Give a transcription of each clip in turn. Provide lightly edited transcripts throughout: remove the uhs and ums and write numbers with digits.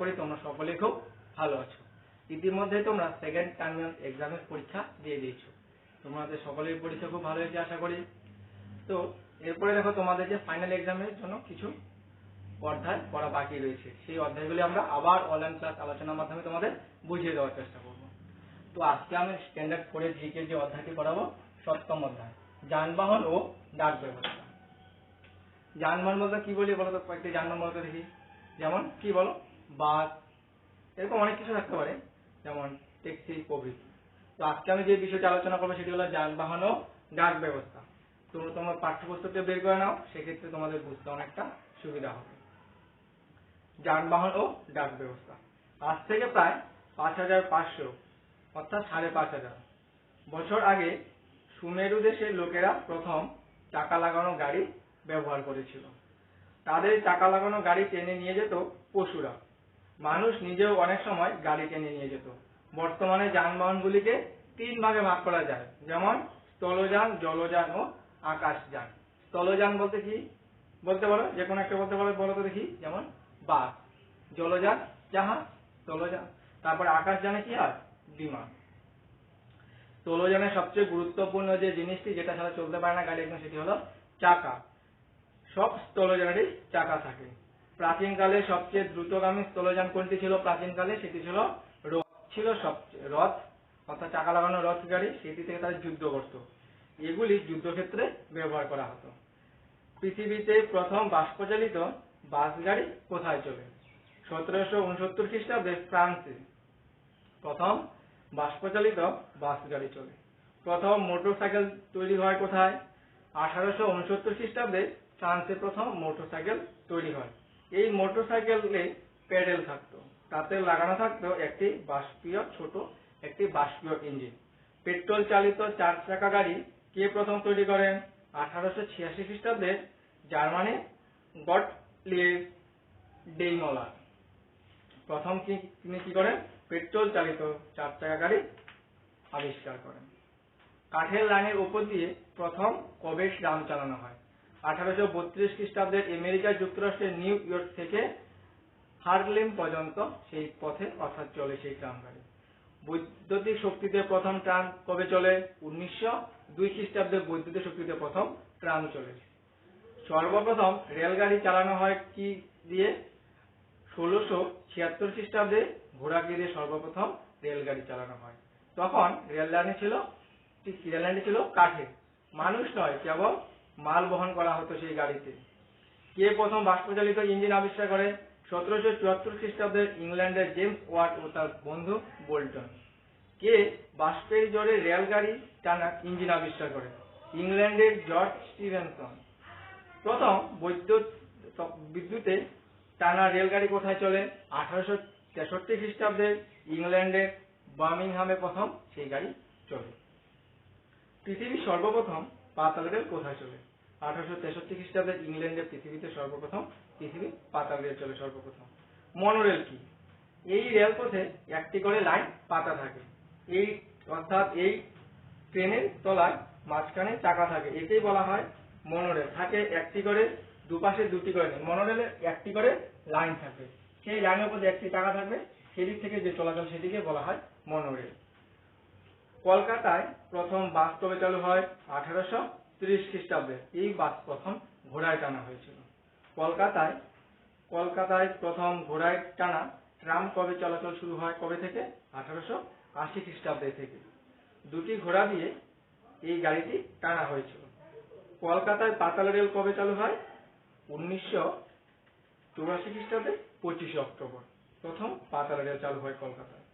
করি তোমরা সকলেই খুব ভালো আছো। ইতিমধ্যে তোমরা সেকেন্ড টার্মিনাল এক্সামের পরীক্ষা দিয়ে দিয়েছো, তোমাদের সকলের পরীক্ষা খুব ভালো হয়েছে আশা করি। তো এরপরে দেখো তোমাদের যে ফাইনাল এক্সামের জন্য কিছু অধ্যায় পড়া বাকি রয়েছে, সেই অধ্যায়গুলি আমরা আবার অনলাইন ক্লাস আলোচনার মাধ্যমে তোমাদের বুঝিয়ে দেওয়ার চেষ্টা করব। তো আজকে আমি স্ট্যান্ডার্ড 4 জিকে যে অধ্যায়টি পড়াবো, সপ্তম অধ্যায় যানবাহন ও ডাক ব্যবস্থা। যানবাহন বলতে কি বলি বলো তো, কয়েকটি যানবাহন বলতে দেখি, যেমন কি বলো, বাস, এরকম অনেক কিছু থাকতে পারে, যেমন ট্যাক্সি প্রভৃতি। তো আজকে আমি যে বিষয়টি আলোচনা করবো সেটি হলো যানবাহন ও ডাক ব্যবস্থা। তো তোমার পাঠ্যপুস্তকটা বের করে নাও, সেক্ষেত্রে তোমাদের বুঝতে অনেকটা সুবিধা হবে। যানবাহন ও ডাক ব্যবস্থা আজ থেকে প্রায় 5500 অর্থাৎ 5500 বছর আগে সুমেরু দেশের লোকেরা প্রথম চাকা লাগানো গাড়ি ব্যবহার করেছিল। তাদের চাকা লাগানো গাড়ি টেনে নিয়ে যেত পশুরা, মানুষ নিজেও অনেক সময় গাড়ি টেনে নিয়ে যেত। বর্তমানে যানবাহনগুলিকে 3 ভাগে ভাগ করা যায়, যেমন স্থলযান, জলযান ও আকাশযান। স্থলযান বলতে কি বলতে পারো, যে কোনো একটা বলতে পারো, বলো তো দেখি, যেমন বাস। জলযান জাহাজ, স্থলযান। তারপরে আকাশযানে কি হয়, বিমান। স্থলযানের সবচেয়ে গুরুত্বপূর্ণ যে জিনিসটি, যেটা ছাড়া চলতে পারে না গাড়ি একদম, সেটি হলো চাকা। সব স্থলযানেরই চাকা থাকে। প্রাচীনকালে সবচেয়ে দ্রুতগামী স্থলযান কোনটি ছিল? প্রাচীনকালে সেটি ছিল রথ। ছিল সবচেয়ে রথ, অর্থাৎ চাকা লাগানো রথ গাড়ি, সেটি থেকে তারা যুদ্ধ করত। এগুলি যুদ্ধক্ষেত্রে ব্যবহার করা হতো। পৃথিবীতে প্রথম বাষ্পচালিত বাস গাড়ি কোথায় চলে? 1769 খ্রিস্টাব্দে ফ্রান্সে প্রথম বাষ্পচালিত বাস গাড়ি চলে। প্রথম মোটরসাইকেল তৈরি হয় কোথায়? 1869 খ্রিস্টাব্দে ফ্রান্সে প্রথম মোটরসাইকেল তৈরি হয়। এই মোটরসাইকেলে প্যাডেল থাকতো, তাতে লাগানো থাকতো একটি বাষ্পীয় ইঞ্জিন। পেট্রোল চালিত 4 চাকা গাড়ি কে প্রথম তৈরি করেন? 1886 খ্রিস্টাব্দে জার্মানির গটলিব ডেইমলার প্রথম তিনি কি করেন? পেট্রোল চালিত 4 চাকা গাড়ি আবিষ্কার করেন। কাঠের লাইনের উপর দিয়ে প্রথম কবে ট্রাম চালানো হয়? 1832 খ্রিস্টাব্দে আমেরিকা যুক্তরাষ্ট্রের নিউ ইয়র্ক থেকে হার্লেম পর্যন্ত সেই পথে অর্থাৎ চলে সেই ট্রাম গাড়ি। বৈদ্যুতিক শক্তিতে প্রথম ট্রাম কবে চলে? 1902 খ্রিস্টাব্দে বৈদ্যুতিক শক্তিতে প্রথম ট্রাম চলে। সর্বপ্রথম রেলগাড়ি চালানো হয় কি দিয়ে? 1676 খ্রিস্টাব্দে ঘোড়াকে দিয়ে সর্বপ্রথম রেলগাড়ি চালানো হয়। তখন রেললাইনটি ছিল কাঠের, মানুষ নয়, কেবল মাল বহন করা হতো সেই গাড়িতে। কে প্রথম বাষ্পচালিত ইঞ্জিন আবিষ্কার করে? 1774 খ্রিস্টাব্দে ইংল্যান্ডের জেমস ওয়াট ও তার বন্ধু বোল্টন। কে বাষ্পের জোরে রেলগাড়ি টানা ইঞ্জিন আবিষ্কার করে? ইংল্যান্ডের জর্জ স্টিভেনসন। প্রথম বিদ্যুতে টানা রেলগাড়ি কোথায় চলে? 1863 খ্রিস্টাব্দে ইংল্যান্ডের বার্মিংহামে প্রথম সেই গাড়ি চলে। পৃথিবীর সর্বপ্রথম পাতাল রেল কোথায় চলে? 1863 খ্রিস্টাব্দে ইংল্যান্ডে পৃথিবীতে সর্বপ্রথম পাতাল রেল চলে সর্বপ্রথম। মনোরেল কি? এই রেলপথে একটি করে লাইন পাতা থাকে, অর্থাৎ এই ট্রেনের তলায় মাঝখানে চাকা থাকে, একেই বলা হয় মনোরেল। থাকে একটি করে, দুপাশে দুটি করে নেই, মনোরেলে একটি করে লাইন থাকে, সেই লাইনের উপর একটি চাকা থাকবে, সেদিক থেকে যে চলাচল সেটিকে বলা হয় মনোরেল। কলকাতায় প্রথম বাস কবে চালু হয়? 1830 খ্রিস্টাব্দে। এই বাস প্রথম ঘোড়ায় টানা হয়েছিল। কলকাতায় প্রথম ঘোড়ায় টানা ট্রাম কবে চলাচল শুরু হয়? কবে থেকে? 1880 খ্রিস্টাব্দে থেকে। দুটি ঘোড়া দিয়ে এই গাড়িটি টানা হয়েছিল। কলকাতায় পাতাল রেল কবে চালু হয়? 1984 খ্রিস্টাব্দে 25 অক্টোবর প্রথম পাতাল রেল চালু হয় কলকাতায়।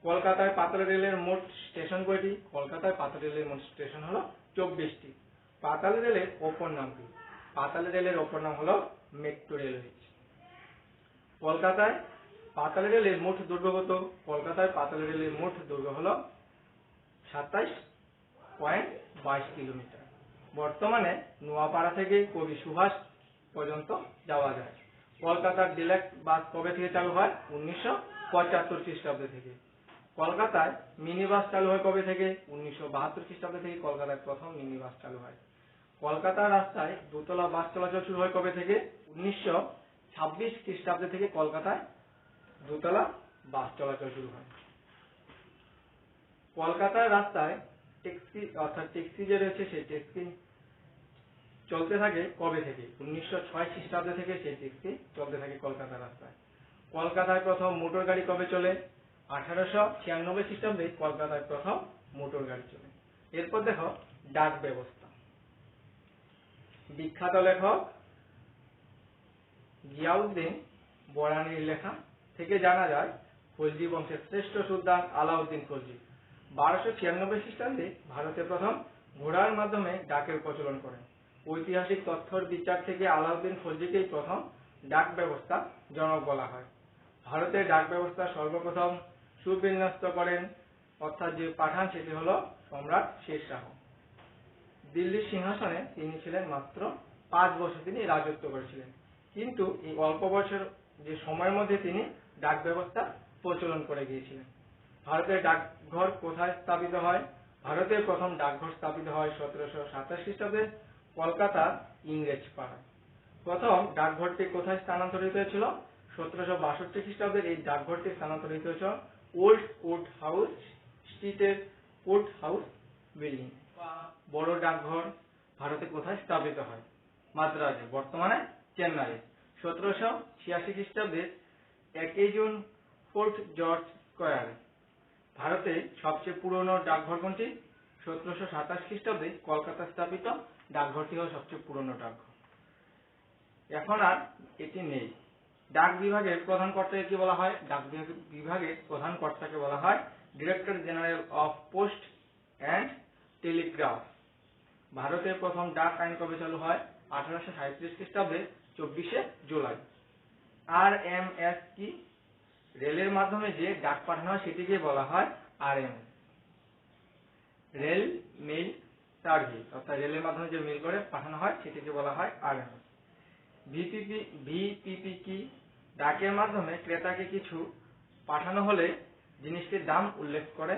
কলকাতায় পাতাল রেলের মোট স্টেশন কয়টি? কলকাতায় পাতাল রেলের মোট স্টেশন হলো 24টি। পাতাল রেলের অপর নাম কি? পাতাল রেলের অপর নাম হলো মেট্রো রেলওয়ে। কলকাতায় পাতাল রেলের মোট দৈর্ঘ্য কত? কলকাতায় পাতাল রেলের মোট দৈর্ঘ্য হলো 27.22 কিলোমিটার। বর্তমানে নোয়াপাড়া থেকে কবি সুভাষ পর্যন্ত যাওয়া যায়। কলকাতার ডিলাক্স বাস কবে থেকে চালু হয়? 1975 খ্রিস্টাব্দ থেকে। কলকাতায় মিনি বাস চালু হয় কবে থেকে? 1972 খ্রিস্টাব্দ থেকে কলকাতায় প্রথম মিনি বাস চালু হয়। কলকাতার রাস্তায় দোতলা বাস চলাচল শুরু হয় কবে থেকে? 1926 খ্রিস্টাব্দ থেকে কলকাতায় দোতলা বাস চলাচল শুরু হয়। কলকাতার রাস্তায় ট্যাক্সি অর্থাৎ ট্যাক্সি যে রয়েছে সেই ট্যাক্সি চলতে থাকে কবে থেকে? 1906 খ্রিস্টাব্দ থেকে সেই ট্যাক্সি চলতে থাকে কলকাতার রাস্তায়। কলকাতায় প্রথম মোটর গাড়ি কবে চলে? 1896 খ্রিস্টাব্দে কলকাতায় প্রথম মোটর গাড়ি চলে। এরপর দেখো ডাক ব্যবস্থা। বিখ্যাত লেখক জিয়াউদ্দিন বরানীর লেখা থেকে জানা যায় খলজি বংশের শ্রেষ্ঠ সুলতান আলাউদ্দিন খলজি 1296 খ্রিস্টাব্দে ভারতে প্রথম ঘোড়ার মাধ্যমে ডাকের প্রচলন করেন। ঐতিহাসিক তথ্যের বিচার থেকে আলাউদ্দিন খলজিকেই প্রথম ডাক ব্যবস্থা জনক বলা হয়। ভারতের ডাক ব্যবস্থা সর্বপ্রথম সুবিন্যস্ত করেন অর্থাৎ যে পাঠান সেটি হলো সম্রাট শেরশাহ। দিল্লির সিংহাসনে তিনি ছিলেন মাত্র 5 বছর তিনি রাজত্ব করেছিলেন, কিন্তু এই অল্প বছর যে সময়ের মধ্যে তিনি ডাক ব্যবস্থা প্রচলন করে গিয়েছিলেন। ভারতের ডাকঘর কোথায় স্থাপিত হয়? ভারতের প্রথম ডাকঘর স্থাপিত হয় 1727 খ্রিস্টাব্দে কলকাতা ইংরেজ পাড়ায়। প্রথম ডাকঘরটি কোথায় স্থানান্তরিত হয়েছিল? 1762 খ্রিস্টাব্দে এই ডাকঘরটি স্থানান্তরিত হয়েছিল ওল্ড কোর্ট হাউস স্ট্রিটের কোর্ট হাউস বিল্ডিং। বড় ডাকঘর ভারতে কোথায় স্থাপিত হয়? মাদ্রাজে, বর্তমানে চেন্নাইয়ে। 1786 খ্রিস্টাব্দে 1 জুন ফোর্ট জর্জ স্কয়ারে। ভারতে সবচেয়ে পুরনো ডাকঘর কোনটি? 1727 খ্রিস্টাব্দে কলকাতা স্থাপিত ডাকঘরটি হল সবচেয়ে পুরনো ডাকঘর। এখন আর এটি নেই। ডাক বিভাগের প্রধান কর্তাকে কি বলা হয়? ডাক বিভাগের প্রধান কর্তাকে বলা হয় director general of post and Telegraph. ভারতের প্রথম ডাক আইন কবে চালু হয়? 1837 খ্রিস্টাব্দে 24 জুলাই। RMS কি? রেলের মাধ্যমে যে ডাক পাঠানো হয় সেটিকে বলা হয় RMS, রেল মেইল সার্ভিস, অর্থাৎ রেলের মাধ্যমে যে মেইল করে পাঠানো হয় সেটিকে বলা হয় RMS। ভিপিপি কি? ডাকের মাধ্যমে ক্রেতাকে কিছু পাঠানো হলে জিনিসটির দাম উল্লেখ করে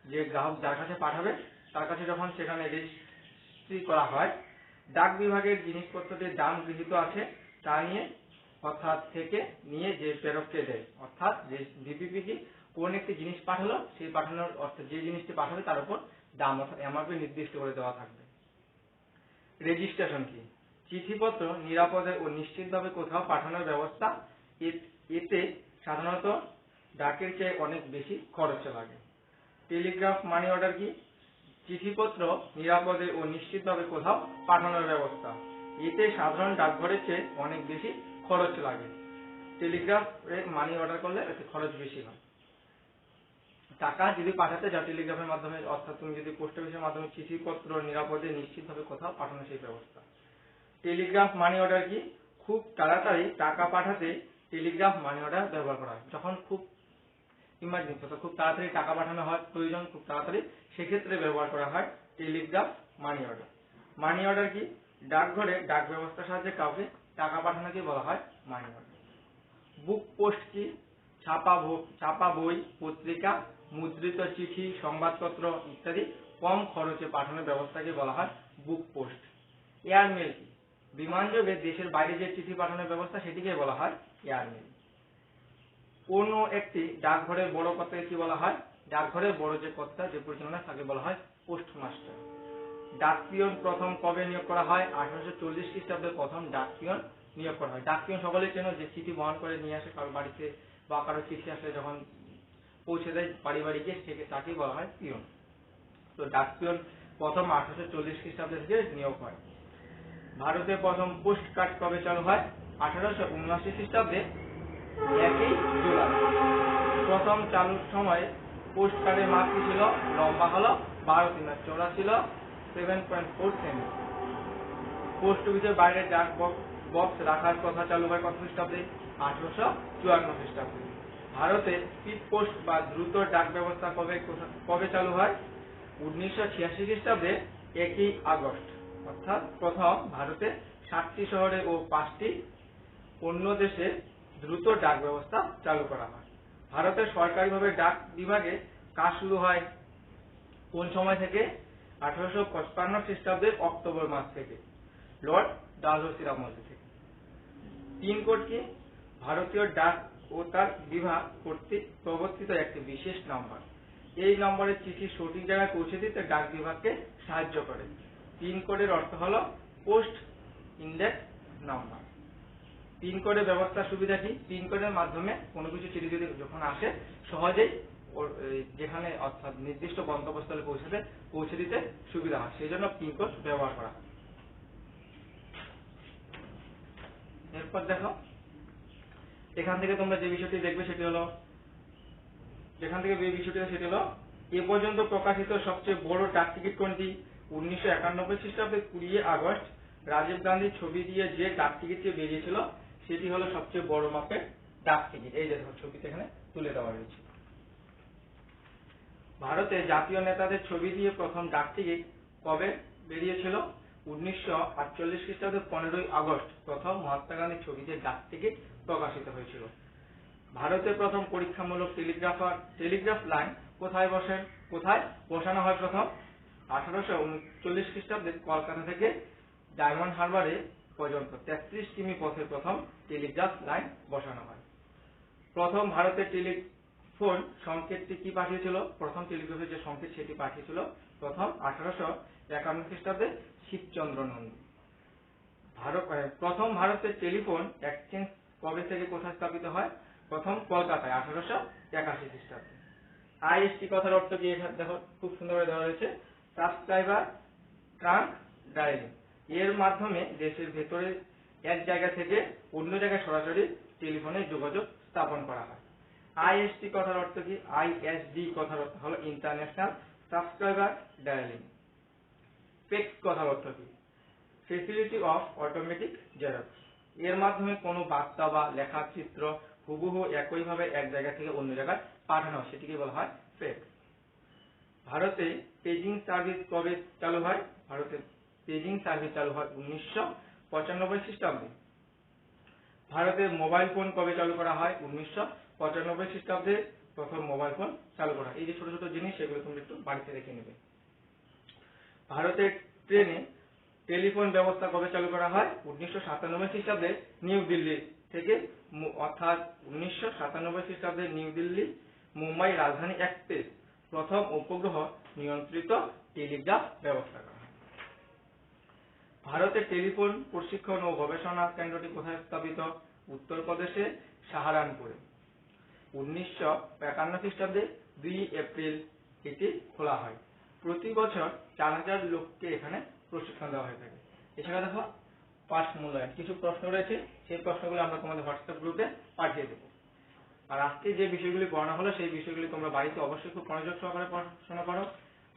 যে গ্রাহক যার কাছে পাঠাবে তার কাছে যখন সেখানে রেজিস্ট্রি করা হয়, ডাক বিভাগের জিনিসপত্রটির দাম গৃহীত আছে তা নিয়ে অর্থাৎ থেকে নিয়ে যে প্রেরককে দেয়, অর্থাৎ যে ভিপিপি কি কোন একটি জিনিস পাঠালো সেই পাঠানোর অর্থাৎ যে জিনিসটি পাঠাবে তার উপর দাম অর্থাৎ এমআরপি নির্দিষ্ট করে দেওয়া থাকবে। রেজিস্ট্রেশন কি? চিঠিপত্র নিরাপদে ও নিশ্চিতভাবে কোথাও পাঠানোর ব্যবস্থা। এতে সাধারণত ডাকের চেয়ে অনেক বেশি খরচ লাগে। টেলিগ্রাফ মানি অর্ডার কি? চিঠিপত্র নিরাপদে ও নিশ্চিতভাবে কোথাও পাঠানোর ব্যবস্থা। এতে সাধারণ ডাকঘরের চেয়ে অনেক বেশি খরচ লাগে। টেলিগ্রাফ মানি অর্ডার করলে এতে খরচ বেশি হয়। টাকা যদি পাঠাতে যাও টেলিগ্রাফের মাধ্যমে, অর্থাৎ তুমি যদি পোস্ট অফিসের মাধ্যমে চিঠিপত্র নিরাপদে নিশ্চিতভাবে কোথাও পাঠানো সেই ব্যবস্থা। টেলিগ্রাফ মানি অর্ডার কি? খুব তাড়াতাড়ি টাকা পাঠাতে টেলিগ্রাফ মানি অর্ডার ব্যবহার করা হয়। যখন খুব ইমার্জেন্সি অর্থাৎ খুব তাড়াতাড়ি টাকা পাঠানো হয় প্রয়োজন খুব তাড়াতাড়ি, সেক্ষেত্রে ব্যবহার করা হয় Telegraph money order. Money order কি? ডাকঘরে ডাক ব্যবস্থার সাহায্যে কাউকে টাকা পাঠানোকে বলা হয় মানি অর্ডার। বুক পোস্ট কি? ছাপা বই, পত্রিকা, মুদ্রিত চিঠি, সংবাদপত্র ইত্যাদি কম খরচে পাঠানোর ব্যবস্থাকে বলা হয় বুক পোস্ট। এয়ারমেল কি? বিমান যোগে দেশের বাইরে যে চিঠি পাঠানোর ব্যবস্থা সেটিকে বলা হয় এয়ারমেল। কোন একটি ডাকঘরের বড় কর্তাকে কি বলা হয়? ডাকঘরের বড় যে কর্তা যে পরিচালনা তাকে বলা হয় পোস্টমাস্টার। ডাকপিয়ন প্রথম কবে নিয়োগ করা হয়? 1840 খ্রিস্টাব্দে প্রথম ডাকপিয়ন নিয়োগ করা হয়। ডাকপিয়ন সকলেই চেনো, যে চিঠি বহন করে নিয়ে আসে কারো বাড়িতে বা কারো চিঠি আসলে যখন পৌঁছে দেয় বাড়ি বাড়ি গিয়ে তাকেই বলা হয় পিয়ন। তো ডাকপিয়ন প্রথম 1840 খ্রিস্টাব্দে থেকে নিয়োগ হয়। ভারতে প্রথম পোস্ট কার্ড কবে চালু হয়? 1879 খ্রিস্টাব্দে 1 জুলাই। প্রথম চালুর সময় পোস্ট কার্ডের মাপ কি ছিল? লম্বা হলো 12 সেমি, চওড়া ছিল 7.4 সেমি। পোস্ট অফিসের বাইরে ডাক বক্স রাখার কথা চালু হয় কত খ্রিস্টাব্দে? 1854 খ্রিস্টাব্দে। ভারতে স্পিড পোস্ট বা দ্রুত ডাক ব্যবস্থা কবে চালু হয়? 1986 খ্রিস্টাব্দে 1 আগস্ট। অর্থাৎ প্রথম ভারতে 7টি শহরে ও 5টি অন্য দেশে দ্রুত ডাক ব্যবস্থা চালু করা হয়। ভারতের সরকারিভাবে ডাক বিভাগে কাজ শুরু হয় কোন সময় থেকে? 1855 খ্রিস্টাব্দের অক্টোবর মাস থেকে, লর্ড ডালহৌসির আমল থেকে। পিনকোড কি? ভারতীয় ডাক ও ও তার বিভাগ কর্তৃক প্রবর্তিত একটি বিশেষ নম্বর। এই নম্বরের চিঠি সঠিক জায়গায় পৌঁছে দিতে ডাক বিভাগকে সাহায্য করে। পিনকোডের অর্থ হলো পোস্ট ইন্ডেক্স নাম্বার। পিনকোডের ব্যবস্থার সুবিধা কি? পিনকোডের মাধ্যমে কোনো কিছু চিঠি যদি যখন আসে সহজেই যেখানে অর্থাৎ নির্দিষ্ট গন্তব্যস্থলে পৌঁছে দিতে সুবিধা হয়, সেই জন্য পিনকোড ব্যবহার করা হয়। এরপর দেখো, এখান থেকে তোমরা যে বিষয়টি দেখবে সেটি হলো এ পর্যন্ত প্রকাশিত সবচেয়ে বড় ডাক টিকিট কোনটি? 1991 খ্রিস্টাব্দে 20 আগস্ট রাজীব গান্ধীর ছবি দিয়ে যে ডাক টিকিটটি বেরিয়েছিল সেটি হলো সবচেয়ে বড় মাপের ডাক টিকিট। এই যে দেখো ছবিতে এখানে তুলে দেওয়া রয়েছে। ভারতে জাতীয় নেতাদের ছবি দিয়ে প্রথম ডাক টিকিট কবে বেরিয়েছিল? 1948 খ্রিস্টাব্দে 15 আগস্ট প্রথম মহাত্মা গান্ধীর ছবি দিয়ে ডাক টিকিট প্রকাশিত হয়েছিল। ভারতের প্রথম পরীক্ষামূলক টেলিগ্রাফ লাইন কোথায় বসানো হয় প্রথম? 1839 খ্রিস্টাব্দে কলকাতা থেকে ডায়মন্ড হারবারে পর্যন্ত 33 কিমি পথে প্রথম টেলিগ্রাফ লাইন বসানো হয়। প্রথম ভারতের টেলিফোন সংকেতটি কি পাঠিয়েছিল? প্রথম টেলিগ্রাফের যে সংকেত সেটি পাঠিয়েছিল প্রথম 1851 খ্রিস্টাব্দে শিবচন্দ্র নন্দী। প্রথম ভারতের টেলিফোন এক্সচেঞ্জ কবে থেকে কোথায় স্থাপিত হয়? প্রথম কলকাতায় 1881 খ্রিস্টাব্দে। আইএসটি কথার অর্থ কি? দেখো খুব সুন্দর করে দেওয়া রয়েছে, সাবস্ক্রাইবার ট্রাঙ্ক ডায়ালিং। এর মাধ্যমে দেশের ভেতরে এক জায়গা থেকে অন্য জায়গায় সরাসরি টেলিফোনে যোগাযোগ স্থাপন করা হয়। আইএসটি কথার অর্থ কি? আইএসডি কথার অর্থ হলো ইন্টারন্যাশনাল সাবস্ক্রাইবার ডায়ালিং। ফেক্স কথার অর্থ কি? Facility of automatic xerox. এর মাধ্যমে কোনো বার্তা বা লেখা চিত্র হুবহু একইভাবে এক জায়গা থেকে অন্য জায়গায় পাঠানো হয়, সেটিকে বলা হয় ফেক্স। ভারতে পেজিং সার্ভিস কবে চালু হয়? ভারতে পেজিং সার্ভিস চালু হয় 1995 খ্রিস্টাব্দে। ভারতে মোবাইল ফোন কবে চালু করা হয়? 1995 খ্রিস্টাব্দে প্রথম মোবাইল ফোন চালু করা হয়। এই যে ছোট ছোট জিনিস সেগুলো তুমি একটু বাড়িতে রেখে নেবে। ভারতের ট্রেনে টেলিফোন ব্যবস্থা কবে চালু করা হয়? 1997 খ্রিস্টাব্দে নিউ দিল্লি থেকে, অর্থাৎ 1997 খ্রিস্টাব্দে নিউ দিল্লি মুম্বাই রাজধানী এক্সপ্রেস প্রথম উপগ্রহ নিয়ন্ত্রিত টেলিগ্রাফ ব্যবস্থা করা হয়। ভারতের টেলিফোন প্রশিক্ষণ ও গবেষণা কেন্দ্রটি কোথায় স্থাপিত? উত্তরপ্রদেশে সাহারানপুরে। 1951 খ্রিস্টাব্দে 2 এপ্রিল এটি খোলা হয়। প্রতি বছর 4000 লোককে এখানে প্রশিক্ষণ দেওয়া হয়ে থাকে। এছাড়া দেখো পাস মূল্যায়ন কিছু প্রশ্ন রয়েছে, সেই প্রশ্নগুলো আমরা তোমাদের হোয়াটসঅ্যাপ গ্রুপে পাঠিয়ে দেবো। আর আজকে যে বিষয়গুলি পড়ানো হলো সেই বিষয়গুলি তোমরা বাড়িতে অবশ্যই খুব মনোযোগ সহকারে পড়াশোনা করো।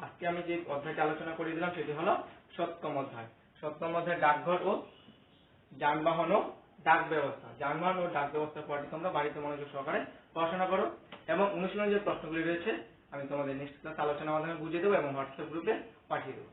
আজকে আমি যে অধ্যায়টি আলোচনা করে দিলাম সেটি হলো 7ম অধ্যায়। 7ম অধ্যায় ডাকঘর ও যানবাহন ও ডাক ব্যবস্থা। যানবাহন ও ডাক ব্যবস্থার পড়াটি তোমরা বাড়িতে মনোযোগ সহকারে পড়াশোনা করো এবং অনুশীলনের যে প্রশ্নগুলি রয়েছে আমি তোমাদের নেক্সট ক্লাস আলোচনার মাধ্যমে বুঝিয়ে দেবো এবং হোয়াটসঅ্যাপ গ্রুপে পাঠিয়ে দেবো।